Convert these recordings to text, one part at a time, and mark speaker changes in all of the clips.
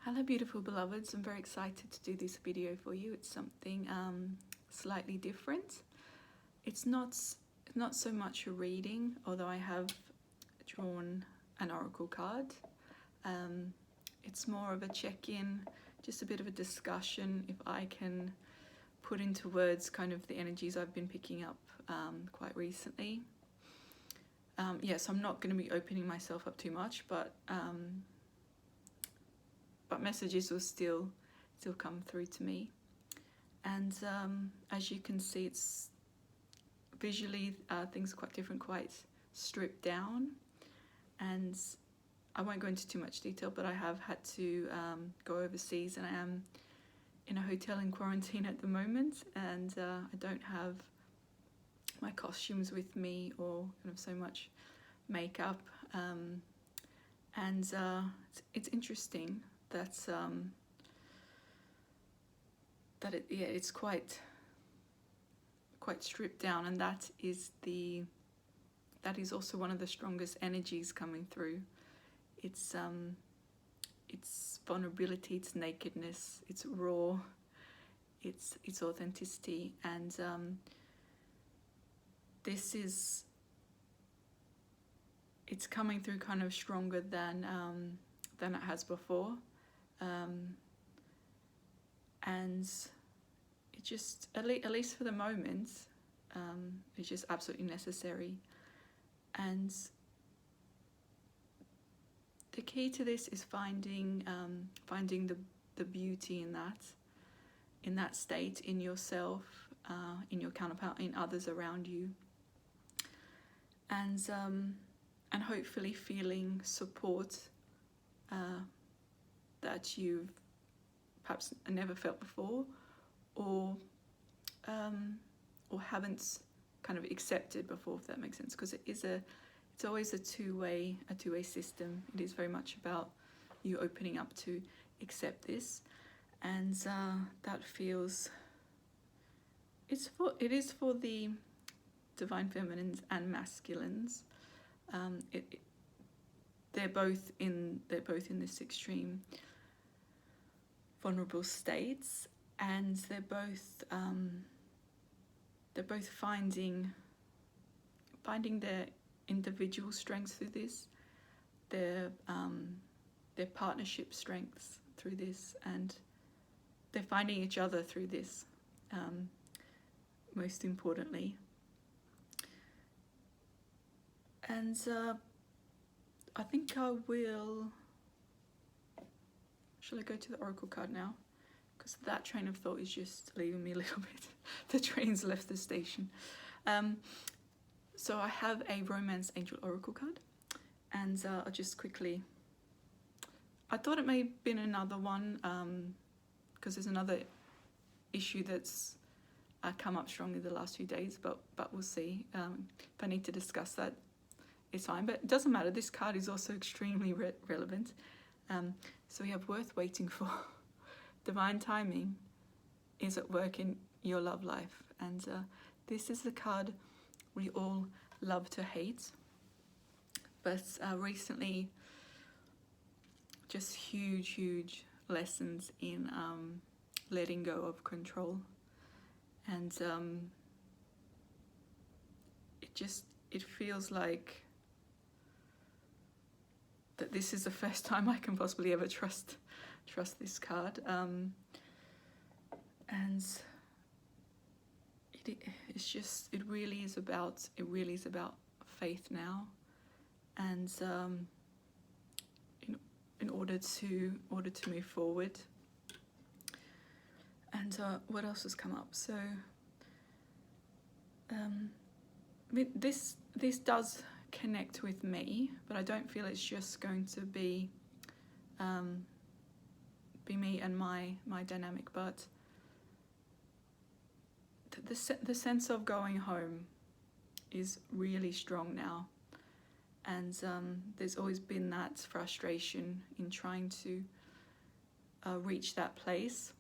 Speaker 1: Hello beautiful beloveds, I'm very excited to do this video for you. It's something slightly different. It's not so much a reading, although I have drawn an oracle card. It's more of a check-in, just a bit of a discussion, if I can put into words kind of the energies I've been picking up quite recently. Yes, I'm not going to be opening myself up too much, but messages will still come through to me. And as you can see, it's visually things are quite different, quite stripped down. And I won't go into too much detail, but I have had to go overseas, and I am in a hotel in quarantine at the moment, and I don't have my costumes with me or kind of so much makeup. And it's interesting that it's quite stripped down, and that is also one of the strongest energies coming through. It's vulnerability, it's nakedness, it's raw, it's authenticity, and it's coming through kind of stronger than it has before. And it just, at least for the moment, it's just absolutely necessary. And the key to this is finding the beauty in that state, in yourself, in your counterpart, in others around you, and hopefully feeling support that you've perhaps never felt before, or haven't kind of accepted before, if that makes sense, because it's always a two-way system. It is very much about you opening up to accept this, and that feels it is for the divine feminines and masculines. They're both in this extreme vulnerable states, and they're both finding their individual strengths through this, their partnership strengths through this, and they're finding each other through this, most importantly. And I think I will... Shall I go to the oracle card now? Because that train of thought is just leaving me a little bit. The train's left the station. So I have a Romance Angel oracle card, and I'll just quickly... I thought it may have been another one, because there's another issue that's come up strongly the last few days, but we'll see. If I need to discuss that, it's fine, but it doesn't matter. This card is also extremely relevant. So we have worth waiting for. Divine timing is at work in your love life, and this is the card we all love to hate, but recently just huge lessons in letting go of control, and it feels like that this is the first time I can possibly ever trust this card, and it really is about faith now, and in order to move forward. And what else has come up? So this does connect with me, but I don't feel it's just going to be me and my dynamic, but the sense of going home is really strong now, and there's always been that frustration in trying to reach that place,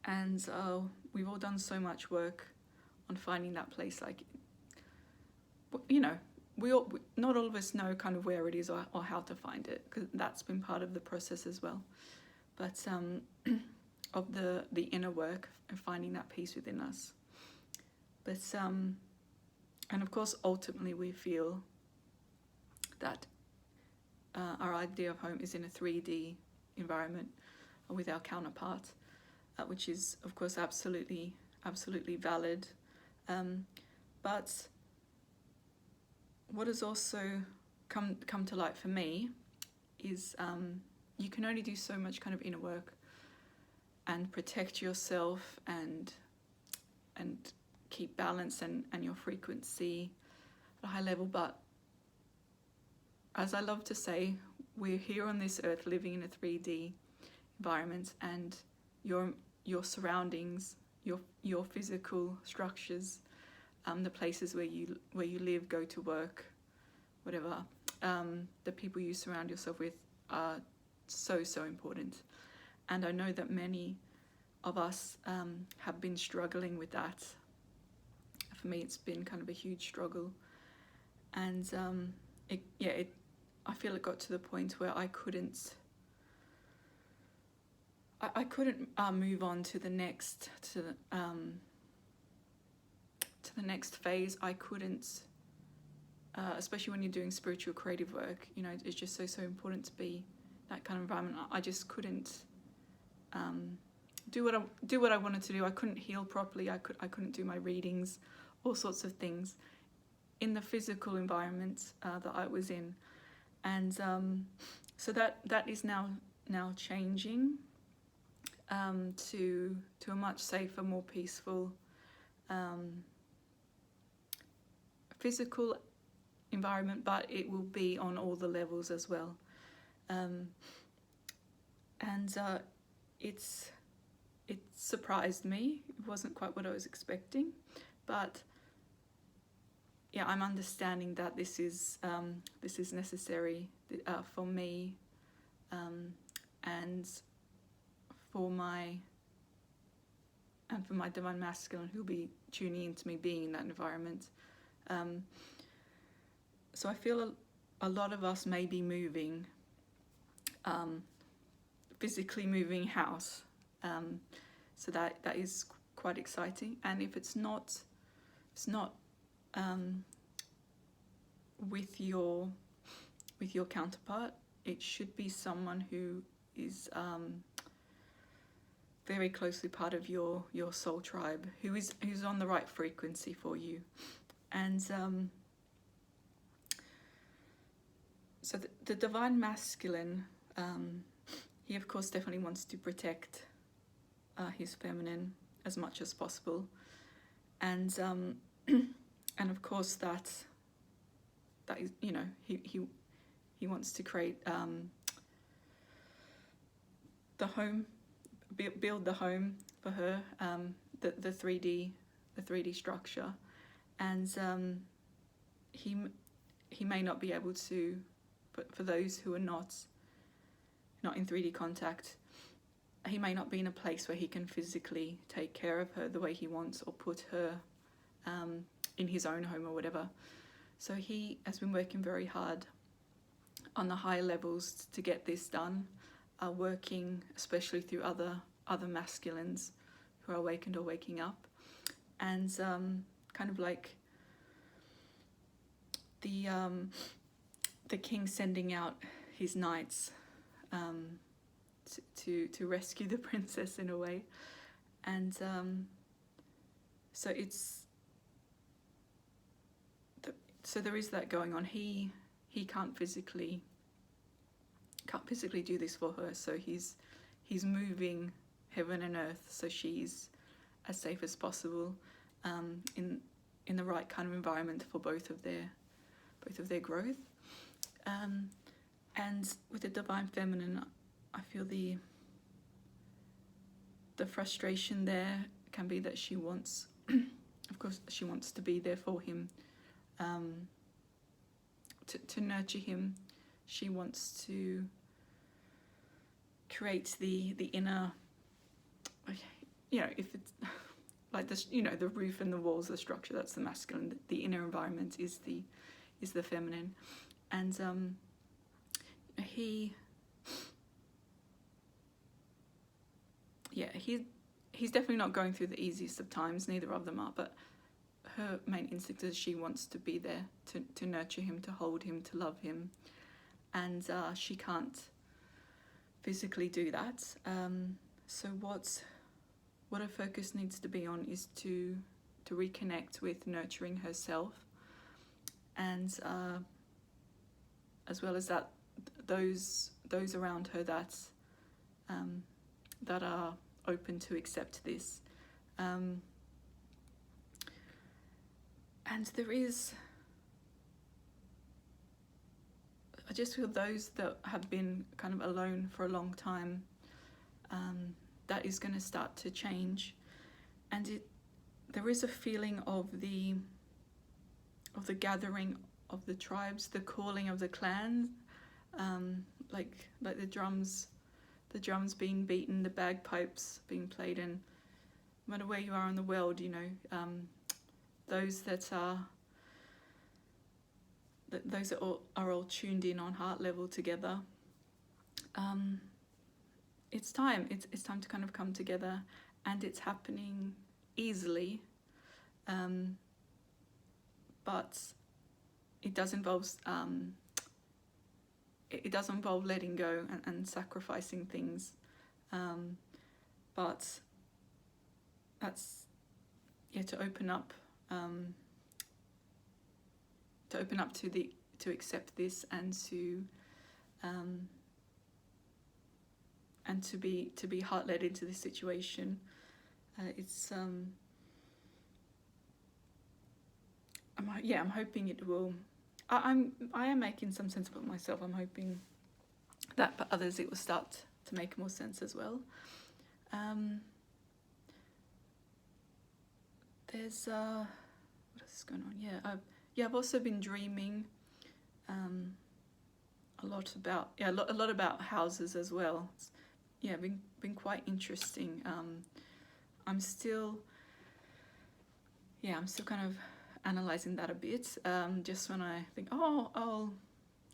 Speaker 1: and we've all done so much work on finding that place. Like, you know, not all of us know kind of where it is or how to find it, because that's been part of the process as well. But of the inner work and finding that peace within us. But and of course, ultimately, we feel that our idea of home is in a 3D environment with our counterpart, which is, of course, absolutely valid. But what has also come to light for me is you can only do so much kind of inner work and protect yourself and keep balance and your frequency at a high level. But as I love to say, we're here on this earth living in a 3D environment, and your surroundings, your physical structures, the places where you live, go to work, whatever, the people you surround yourself with are so important. And I know that many of us have been struggling with that. For me, it's been kind of a huge struggle, and I feel it got to the point where I couldn't move on to the next phase. I couldn't, especially when you're doing spiritual creative work. You know, it's just so important to be that kind of environment. I just couldn't do what I wanted to do. I couldn't heal properly. I couldn't do my readings, all sorts of things in the physical environment that I was in, and so that is now changing to a much safer, more peaceful physical environment, but it will be on all the levels as well. It surprised me. It wasn't quite what I was expecting, but yeah, I'm understanding that this is necessary for me, and for my divine masculine, who'll be tuning into me being in that environment. So I feel a lot of us may be moving, physically moving house. So that is quite exciting. And if it's not with your counterpart, it should be someone who is very closely part of your soul tribe, who's on the right frequency for you. And so the divine masculine, he of course definitely wants to protect his feminine as much as possible, and of course that is, you know, he wants to create the home, build the home for her, the 3D structure, and he may not be able to, for those who are not in 3D contact, he may not be in a place where he can physically take care of her the way he wants, or put her in his own home or whatever. So he has been working very hard on the higher levels to get this done, working especially through other masculines who are awakened or waking up, and kind of like the king sending out his knights to rescue the princess in a way. And so there is that going on. He can't physically do this for her, so he's moving heaven and earth so she's as safe as possible, in the right kind of environment for both of their growth. And with the divine feminine, I feel the frustration there can be that she wants, of course, she wants to be there for him, to nurture him. She wants to create the inner, you know, if it's like this, you know, the roof and the walls, the structure, that's the masculine. The inner environment is the is the feminine. And he's definitely not going through the easiest of times, neither of them are, but her main instinct is she wants to be there to nurture him, to hold him, to love him, and she can't physically do that. So what her focus needs to be on is to reconnect with nurturing herself, and as well as that, those around her that are open to accept this. And there is, I just feel those that have been kind of alone for a long time, that is going to start to change, and there is a feeling of the gathering of the tribes, the calling of the clans, like the drums being beaten, the bagpipes being played, and no matter where you are in the world, you know, those that are all tuned in on heart level together. It's time to kind of come together, and it's happening easily, but it does involve letting go and sacrificing things, but that's to open up to accept this, and to be heart led into this situation. I'm hoping it will. I am making some sense of it myself. I'm hoping that for others it will start to make more sense as well. There's what else is going on? I've also been dreaming a lot about houses as well. It's, been quite interesting. I'm still kind of analysing that a bit. Just when I think, I'll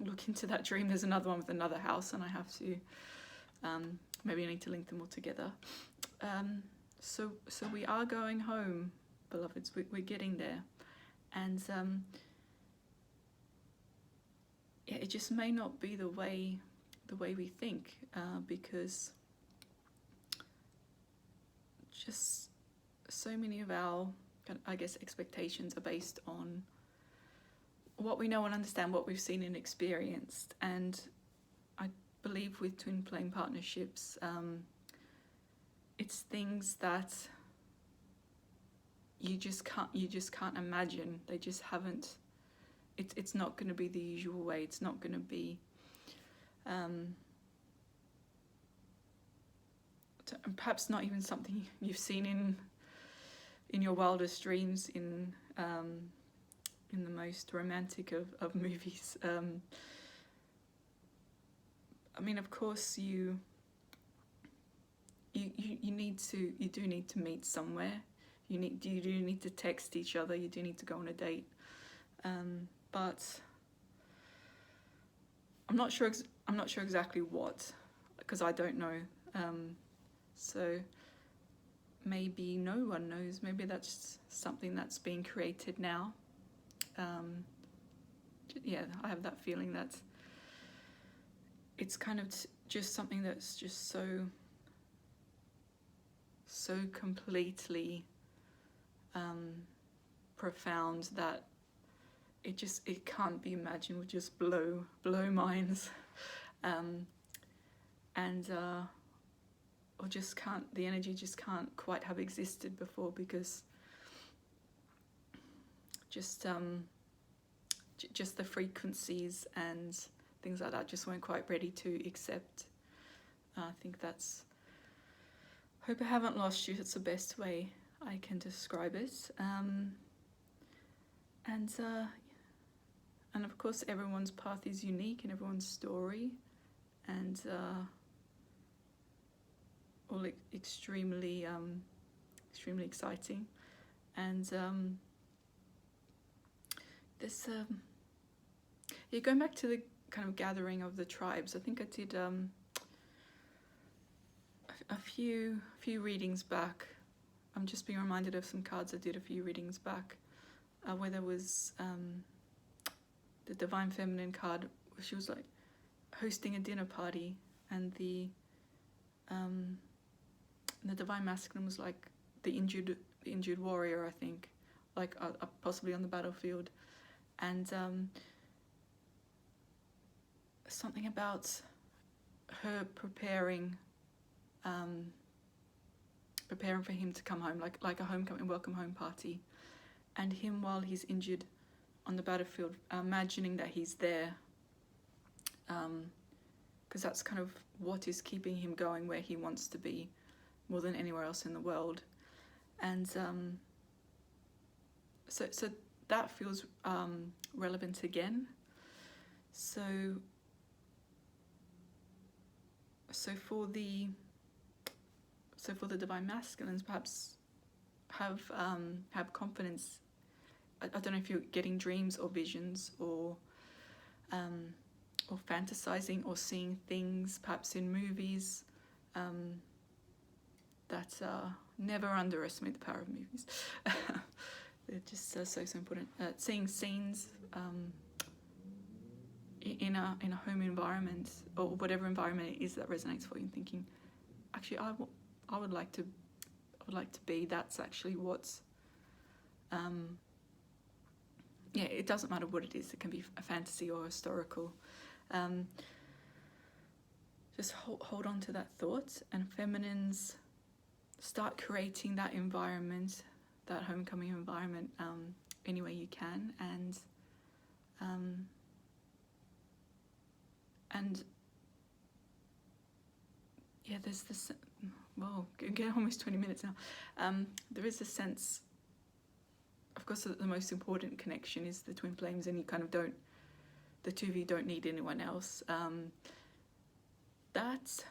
Speaker 1: look into that dream, there's another one with another house, and I have to maybe I need to link them all together. So we are going home, beloveds. We're getting there, and it just may not be the way we think, because just so many of our, I guess, expectations are based on what we know and understand, what we've seen and experienced. And I believe with twin flame partnerships, it's things that you just can't imagine. They just haven't. It's not going to be the usual way. It's not going to be perhaps not even something you've seen in your wildest dreams, in the most romantic of movies. I mean, of course, you do need to meet somewhere. You do need to text each other. You do need to go on a date. But I'm not sure exactly what, because I don't know. So maybe no one knows. Maybe that's something that's being created now. I have that feeling that it's kind of just something that's just so completely profound that it can't be imagined. Would just blow minds, or just can't. The energy just can't quite have existed before, because just the frequencies and things like that just weren't quite ready to accept. I think that's. Hope I haven't lost you. That's the best way I can describe it. And of course, everyone's path is unique, and everyone's story, and all extremely exciting. And there's Yeah, going back to the kind of gathering of the tribes, I think I did a few readings back. I'm just being reminded of some cards I did a few readings back, where there was the Divine Feminine card. She was like hosting a dinner party, and the Divine Masculine was like the injured warrior, I think, like possibly on the battlefield, and something about her preparing for him to come home, like a homecoming welcome home party, and him while he's injured on the battlefield, imagining that he's there, because that's kind of what is keeping him going where he wants to be more than anywhere else in the world. And so that feels relevant again. So for the Divine Masculines, perhaps have confidence. I don't know if you're getting dreams or visions, or fantasizing or seeing things perhaps in movies. That never underestimate the power of movies. They're just so important. Seeing scenes in a home environment, or whatever environment it is that resonates for you, and thinking, actually, I would like to be. That's actually what's. It doesn't matter what it is. It can be a fantasy or historical. Just hold on to that thought, and feminines, start creating that environment, that homecoming environment, any way you can, and there's this. Well, get almost 20 minutes now. There is a sense. Of course, the most important connection is the twin flames, and you kind of don't. The two of you don't need anyone else. That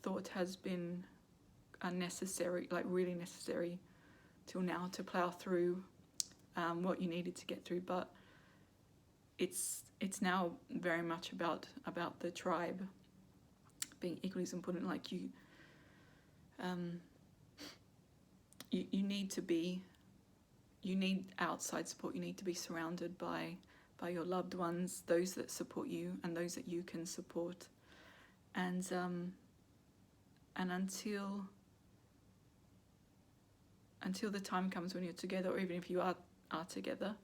Speaker 1: thought has been unnecessary, like really necessary, till now, to plow through what you needed to get through. But it's now very much about the tribe being equally as important. Like you need outside support. You need to be surrounded by your loved ones, those that support you and those that you can support, and until the time comes when you're together, or even if you are together,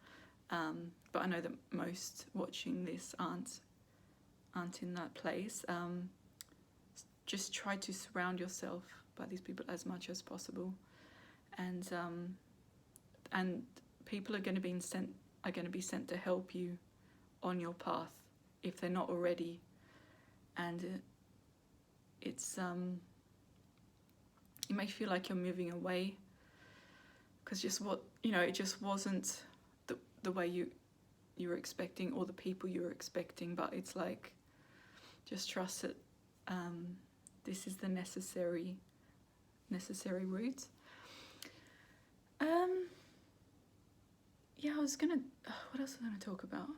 Speaker 1: but I know that most watching this aren't in that place. Just try to surround yourself by these people as much as possible, and people are going to be sent to help you on your path if they're not already. And it's you may feel like you're moving away because it just wasn't the way you were expecting, or the people you were expecting. But it's like, just trust that this is the necessary route. I was gonna. What else was I gonna talk about?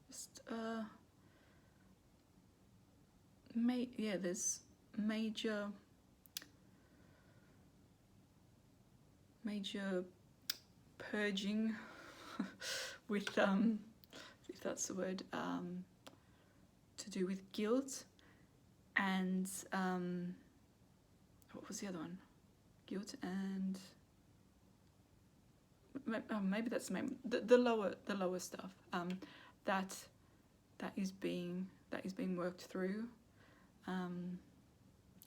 Speaker 1: Just there's major purging with if that's the word, to do with guilt, and what was the other one? Guilt and maybe that's the main, the lower stuff, that is being worked through.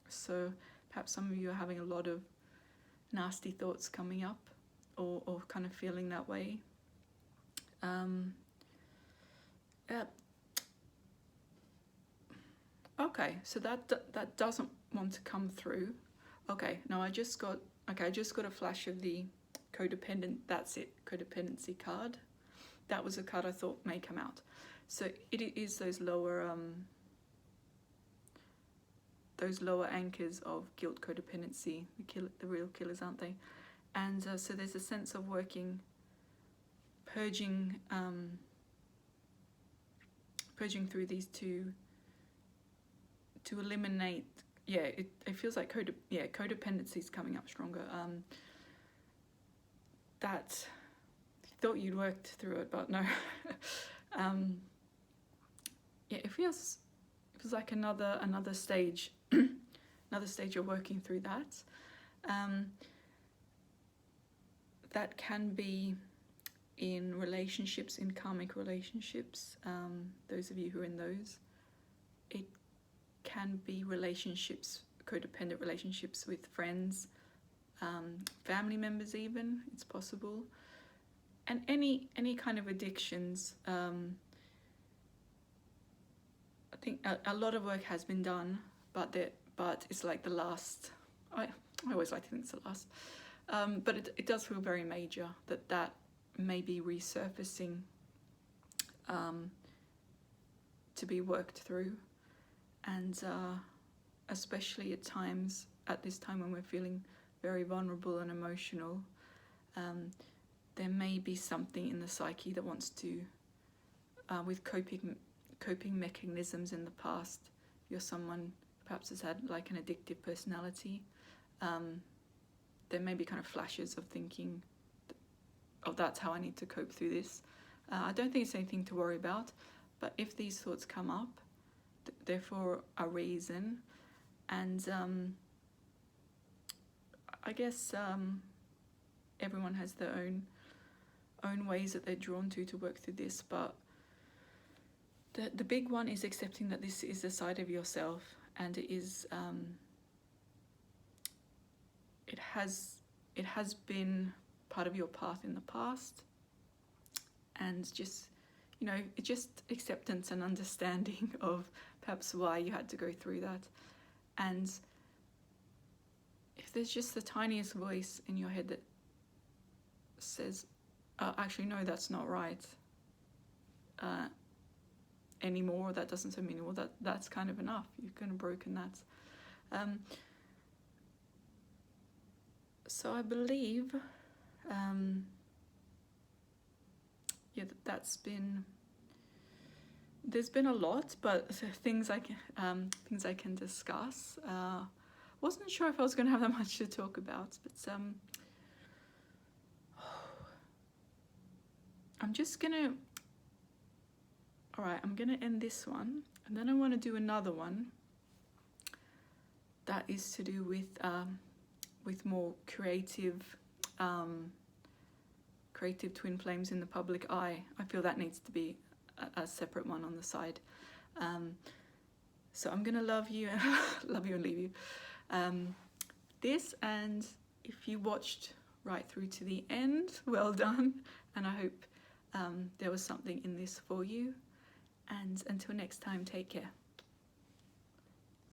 Speaker 1: So perhaps some of you are having a lot of nasty thoughts coming up, or kind of feeling that way. Okay, so that doesn't want to come through. Okay, now I just got a flash of the codependency card. That was a card I thought may come out. So it is those lower anchors of guilt, codependency, the real killers, aren't they? And so there's a sense of purging purging through these to eliminate. Yeah, it feels like codependency is coming up stronger. That you thought you'd worked through it, but no. Yeah, it feels like another stage, another stage you're working through that. That can be in relationships, in karmic relationships. Those of you who are in those, it can be relationships, codependent relationships with friends, family members even, it's possible. And any kind of addictions. I think a lot of work has been done, but it's like the last. I always like to think it's the last, but it does feel very major that may be resurfacing, to be worked through, and especially at this time when we're feeling very vulnerable and emotional, there may be something in the psyche that wants to, with coping mechanisms in the past. If you're someone perhaps has had like an addictive personality, there may be kind of flashes of thinking, oh, that's how I need to cope through this. I don't think it's anything to worry about, but if these thoughts come up, they're for a reason, and I guess everyone has their own ways that they're drawn to work through this, but the big one is accepting that this is a side of yourself, and it is it has been part of your path in the past, and just acceptance and understanding of perhaps why you had to go through that. And if there's just the tiniest voice in your head that says, actually no, that's not right anymore, that doesn't serve me anymore, that's kind of enough. You've kind of broken that. So I believe there's been a lot, but things I can discuss. Wasn't sure if I was going to have that much to talk about, but I'm gonna end this one, and then I want to do another one that is to do with more creative twin flames in the public eye. I feel that needs to be a separate one on the side. So I'm gonna love you and leave you. This, and if you watched right through to the end, well done, and I hope there was something in this for you. And until next time, take care.